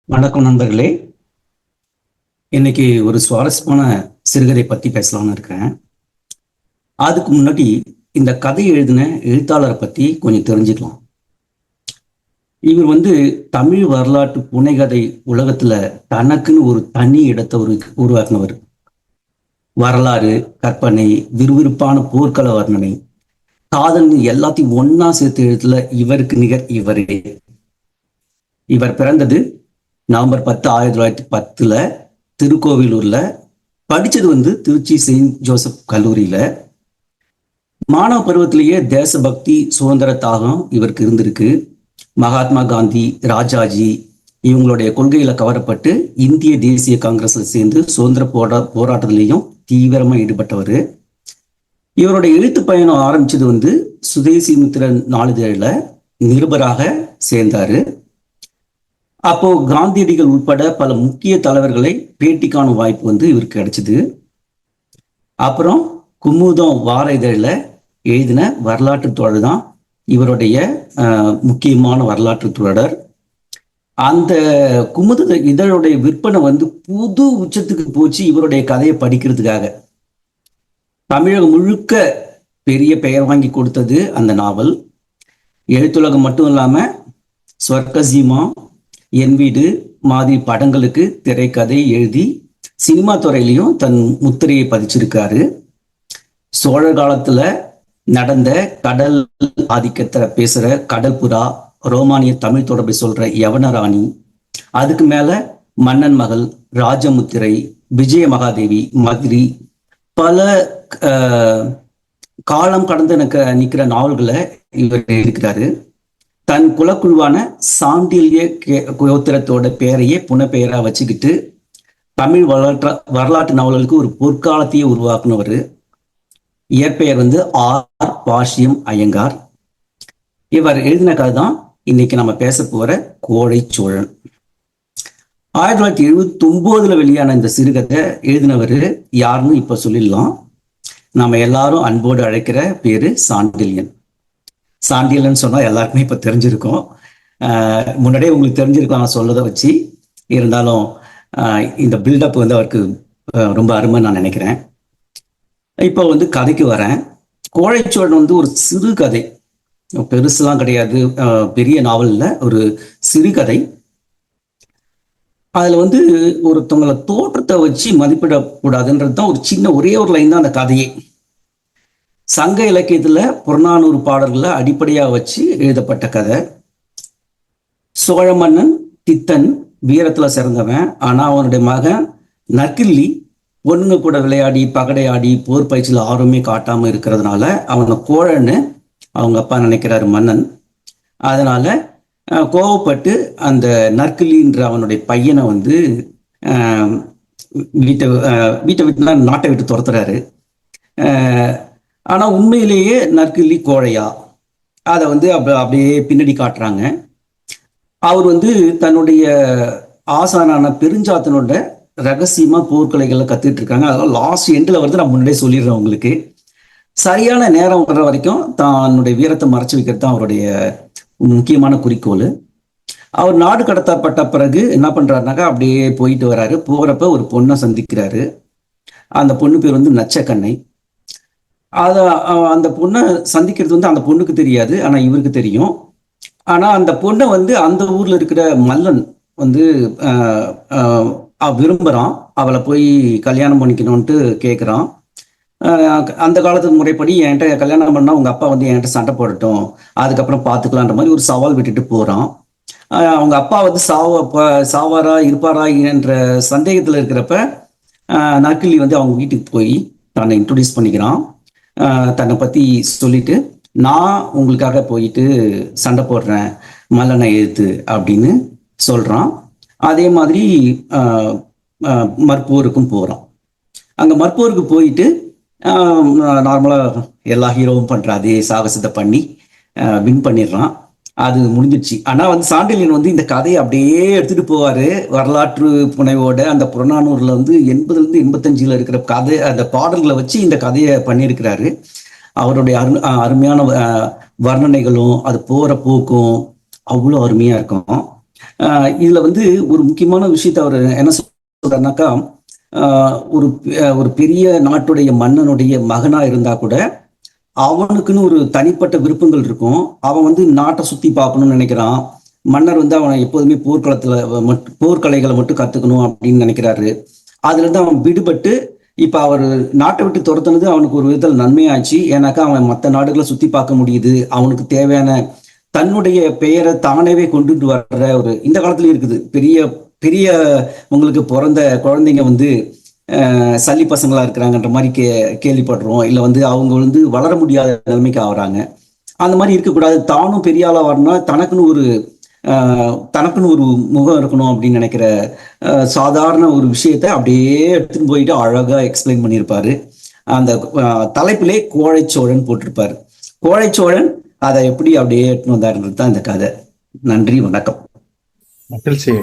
வணக்கம் நண்பர்களே. இன்னைக்கு ஒரு சுவாரஸ்யமான சிறுகதை பத்தி பேசலாம்னு இருக்கிறேன். அதுக்கு முன்னாடி இந்த கதை எழுதின எழுத்தாளரை பத்தி கொஞ்சம் தெரிஞ்சுக்கலாம். இவர் தமிழ் வரலாற்று புனைகதை உலகத்துல தனக்குன்னு ஒரு தனி இடத்தை உருவாக்கினவர். வரலாறு, கற்பனை, விறுவிறுப்பான போர்க்கள வர்ணனை, காதல் எல்லாத்தையும் ஒன்னா சேர்த்து எழுத்துல இவருக்கு நிகர் இவரே. இவர் பிறந்தது நவம்பர் 10, 1910 திருக்கோவிலூர்ல. படிச்சது திருச்சி செயின்ட் ஜோசப் கல்லூரியில. மாணவ பருவத்திலேயே தேசபக்தி, சுதந்திர தாகம் இவருக்கு இருந்திருக்கு. மகாத்மா காந்தி, ராஜாஜி இவங்களுடைய கொள்கையில கவரப்பட்டு இந்திய தேசிய காங்கிரஸ்ல சேர்ந்து சுதந்திர போராட்டத்திலையும் தீவிரமா ஈடுபட்டவர். இவருடைய எழுத்து பயணம் ஆரம்பிச்சது சுதேசி மித்திரன் நாளிதழில நிருபராக சேர்ந்தாரு. அப்போ காந்தியடிகள் உட்பட பல முக்கிய தலைவர்களை பேட்டி காணும் வாய்ப்பு இவருக்கு கிடைச்சது. அப்புறம் குமுதம் வார இதழில் எழுதின வரலாற்று தொடர் தான் இவருடைய முக்கியமான வரலாற்று தொடர். அந்த குமுத இதழுடைய விற்பனை புது உச்சத்துக்கு போச்சு இவருடைய கதையை படிக்கிறதுக்காக. தமிழகம் முழுக்க பெரிய பெயர் வாங்கி கொடுத்தது அந்த நாவல். எழுத்துலகம் மட்டும் இல்லாம ஸ்வர்கசீமா, என் வீடு மாதிரி படங்களுக்கு திரைக்கதை எழுதி சினிமா துறையிலையும் தன் முத்திரையை பதிச்சிருக்காரு. சோழர் காலத்துல நடந்த கடல் ஆதிக்கத்தை பேசுற கடல் புறா, ரோமானிய தமிழ் தொடர்பை சொல்ற யவனராணி, அதுக்கு மேல மன்னன் மகள், ராஜமுத்திரை, விஜய மகாதேவி மாதிரி பல காலம் கடந்து நிக்கிற நாவல்களை இவர் எழுதிக்கிறாரு. தன் குலக்குழுவான சாண்டில்ய கோத்திரத்தோட பெயரையே புனப்பெயரா வச்சுக்கிட்டு தமிழ் வரலாற்று நாவல்களுக்கு ஒரு பொற்காலத்தையே உருவாக்குனவர். இயற்பெயர் ஆர் பாஷ்யம் ஐயங்கார். இவர் எழுதின கதை தான் இன்னைக்கு நம்ம பேச போற கோழை சோழன். 1979 வெளியான இந்த சிறுகதை எழுதினவர் யாருன்னு இப்ப சொல்லிடலாம். நாம எல்லாரும் அன்போடு அழைக்கிற பேரு சாண்டில்யன். சாண்டில்யன் சொன்னா எல்லாருக்குமே இப்ப தெரிஞ்சிருக்கும். முன்னாடியே உங்களுக்கு தெரிஞ்சிருக்கும் நான் சொல்லதை வச்சு. இருந்தாலும் இந்த பில்டப் அவருக்கு ரொம்ப அருமை நான் நினைக்கிறேன். இப்போ கதைக்கு வரேன். கோழைச்சோழன் ஒரு சிறு கதை, பெருசுலாம் கிடையாது, பெரிய நாவல் இல்லை, ஒரு சிறுகதை. அதுல ஒருத்தவங்களை தோற்றத்தை வச்சு மதிப்பிடக்கூடாதுன்றது தான் ஒரு சின்ன ஒரே ஒரு லைன் தான் அந்த கதையே. சங்க இலக்கியத்துல புறநானூறு பாடல்களை அடிப்படையா வச்சு எழுதப்பட்ட கதை. சோழ மன்னன் தித்தன் வீரத்துல சிறந்தவன். ஆனா அவனுடைய மகன் நற்கிள்ளி பொண்ணுங்க கூட விளையாடி பகடையாடி போர் பயிற்சியில் ஆர்வமே காட்டாம இருக்கிறதுனால அவனை கோழன்னு அவங்க அப்பா நினைக்கிறாரு மன்னன். அதனால கோவப்பட்டு அந்த நற்கிள்ளின்ற அவனுடைய பையனை வீட்டை விட்டு நாட்டை விட்டு துரத்துறாரு. ஆனா உண்மையிலேயே நற்கிள்ளி கோழையா, அதை அப்படியே பின்னாடி காட்டுறாங்க. அவர் தன்னுடைய ஆசானான பெருஞ்சாத்தனோட ரகசியமா போர்க்கலைகளை கத்துட்டு இருக்காங்க. அதெல்லாம் லாஸ்ட் எண்டில் நான் முன்னாடியே சொல்லிடுறேன் உங்களுக்கு. சரியான நேரம் வர்ற வரைக்கும் தன்னுடைய வீரத்தை மறைச்சு வைக்கிறது தான் அவருடைய முக்கியமான குறிக்கோள். அவர் நாடு கடத்தப்பட்ட பிறகு என்ன பண்றாருனாக்கா அப்படியே போயிட்டு வர்றாரு. போகிறப்ப ஒரு பொண்ணை சந்திக்கிறாரு. அந்த பொண்ணு பேர் நச்சக்கண்ணை. அந்த பொண்ணை சந்திக்கிறது அந்த பொண்ணுக்கு தெரியாது, ஆனா இவருக்கு தெரியும். ஆனா அந்த பொண்ணை அந்த ஊர்ல இருக்கிற மல்லன் விரும்புறான். அவளை போய் கல்யாணம் பண்ணிக்கணும்ட்டு கேட்குறான். அந்த காலத்து முறைப்படி என்கிட்ட கல்யாணம் பண்ணா உங்க அப்பா என்கிட்ட சண்டை போடட்டும், அதுக்கப்புறம் பார்த்துக்கலான்ற மாதிரி ஒரு சவால் விட்டுட்டு போறான். அவங்க அப்பா சாவாரா இருப்பாரா என்ற சந்தேகத்துல இருக்கிறப்ப நற்கிள்ளி அவங்க வீட்டுக்கு போய் தன்னை இன்ட்ரோடியூஸ் பண்ணிக்கிறான். தன்னை பத்தி சொல்லிட்டு, நான் உங்களுக்காக போயிட்டு சண்டை போடுறேன் மல்லனை எதிர்த்து அப்படின்னு சொல்றான். அதே மாதிரி மற்போருக்கும் போறான். அங்க மற்போருக்கு போயிட்டு நார்மலா எல்லா ஹீரோவும் பண்ற அதே சாகசத்தை பண்ணி வின் பண்ணிடுறான். அது முடிஞ்சிடுச்சு. ஆனா சாண்டில்யன் இந்த கதையை அப்படியே எடுத்துட்டு போவாரு. வரலாற்று புனைவோட அந்த புறநானூறுல 80 85 இருக்கிற கதை, அந்த பாடல்களை வச்சு இந்த கதையை பண்ணியிருக்கிறாரு. அவருடைய அருமையான வர்ணனைகளும் அது போற போக்கும் அவ்வளோ அருமையா இருக்கும். இதுல வந்து ஒரு முக்கியமான விஷயத்த அவர் என்ன சொல்றாருனாக்கா, ஒரு பெரிய நாட்டுடைய மன்னனுடைய மகனா இருந்தா கூட அவனுக்குன்னு ஒரு தனிப்பட்ட விருப்பங்கள் இருக்கும். அவன் வந்து நாட்டை சுத்தி பார்க்கணும்னு நினைக்கிறான். மன்னர் வந்து அவனை எப்போதுமே போர்க்கலைகளை மட்டும் கத்துக்கணும் அப்படின்னு நினைக்கிறாரு. அதுல இருந்து அவன் விடுபட்டு இப்ப அவர் நாட்டை விட்டு துரத்துனது அவனுக்கு ஒரு விதத்தில் நன்மையாச்சு. ஏன்னாக்கா அவன் மற்ற நாடுகளை சுத்தி பார்க்க முடியுது. அவனுக்கு தேவையான தன்னுடைய பெயரை தானவே கொண்டுட்டு வர்ற ஒரு இந்த காலத்துலயும் இருக்குது. பெரிய பெரிய உங்களுக்கு பிறந்த குழந்தைங்க வந்து சல்லி பசங்களா இருக்கிறாங்கன்ற மாதிரி கேள்விப்படுறோம். இல்ல வந்து அவங்க வந்து வளர முடியாத நிலைமைக்கு ஆகுறாங்க. அந்த மாதிரி இருக்கக்கூடாது. தானும் பெரிய ஆளா வரணும்னா தனக்குன்னு ஒரு முகம் இருக்கணும் அப்படின்னு நினைக்கிற சாதாரண ஒரு விஷயத்த அப்படியே எடுத்துன்னு போயிட்டு அழகா எக்ஸ்பிளைன் பண்ணியிருப்பாரு. அந்த தலைப்பிலே கோழைச்சோழன் போட்டிருப்பாரு. கோழைச்சோழன் அதை எப்படி அப்படியே எடுத்துன்னு வந்தாருன்றது தான் இந்த கதை. நன்றி, வணக்கம். மகிழ்ச்சி.